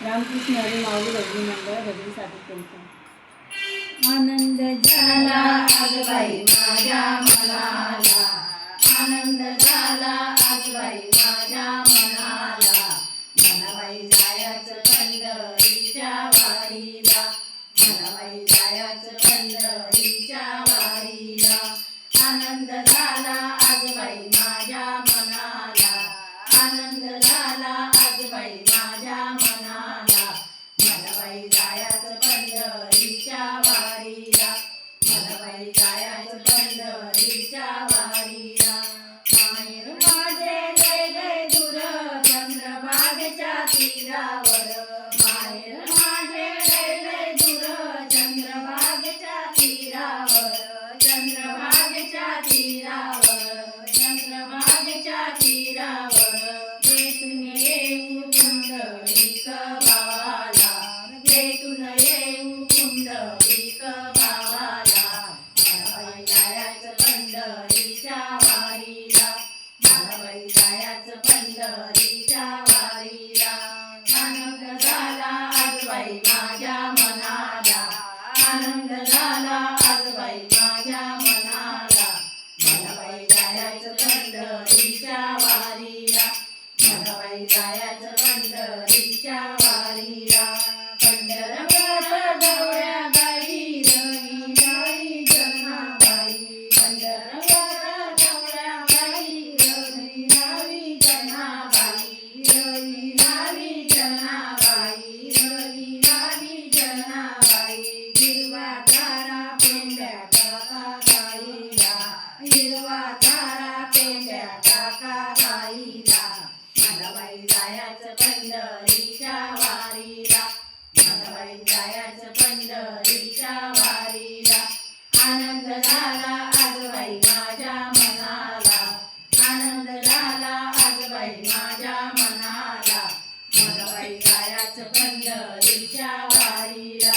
रामकृष्ण हरी माऊली भजनी मंडळ भजनी सादर करतो. आनंद झाला आज बाई माझ्या मनाला, आनंद झाला आज बाई माझ्या मनाला. मला बाई जायचं पंढरीच्या वारीला, मला बाई जायचं पंढरीच्या वारीला. आनंद झाला आज बाई माझ्या मनाला, आनंद झाला आज बाई माझ्या मनाला. मला बाई जायचं पंढरीच्या वारीला, मला बाई जायचं पंढरीच्या वारीला. माहेर माझे लय लय दूर चंद्रभागेच्या तीरावर, माहेर माझे लय लय दूर चंद्रभागेच्या तीरावर, चंद्रभागेच्या तीरावर, चंद्रभागेच्या तीरावर. भेटून येऊ पुंडलिक भावाला, भेटून येऊ पुंडलिक भावाला. मला बाई जायचं पंढरीच्या वारीला, मला बाई जायचं पंढरीच्या वारीला. आनंद झाला आज बाई माझ्या मनाला, आनंद झाला आज बाई माझ्या मनाला. मला बाई जायचं पंढरीच्या वारीला, मला बाई जायचं पंढरीच्या वारीला. पंढरपूर गवळ्या गाई रवी नारी जनाबाई, पंढरपूर गवळ्या गाई रवी नारी जनाबाई, रवी नारी जनाबाई, रवी नारी जनाबाई. हिरवा तारा पेंड्या टाका गाईला, हिरवा तारा पेंड्या टाका गाईला. मला बाई जायचं पंढरीच्या वारीला, मला बाई जायचं पंढरीच्या वारीला. आनंद झाला आज बाई माझ्या मनाला, आनंद झाला आज बाई माझ्या मनाला. मला बाई जायचं पंढरीच्या वारीला,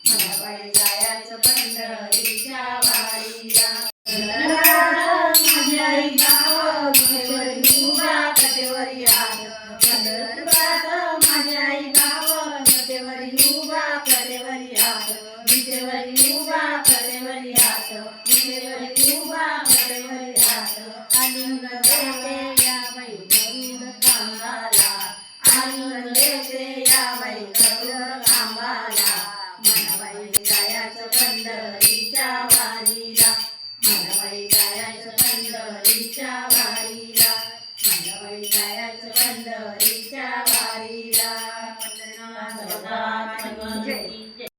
मला बाई जायचं पंढरीच्या वारीला. माझी आई गाव कटेवरी उभा कटेवरी आल, पंढरपुरात माझी आई गाव कटेवरी उभा कटेवरी आल, विटेवरी उभा कटेवरी आल, विटेवरी उभा कटेवरी आल. आलिंग देते या बाई करून कामाला, आलिंग देते या बाई करून कामाला. मला बाई जायचं पंढरीच्या वारीला, मला बाई जायचं पंढरीच्या वारीला, मला बाई जायचं पंढरीच्या वारीला. पंढरनाथ भगवान की जय.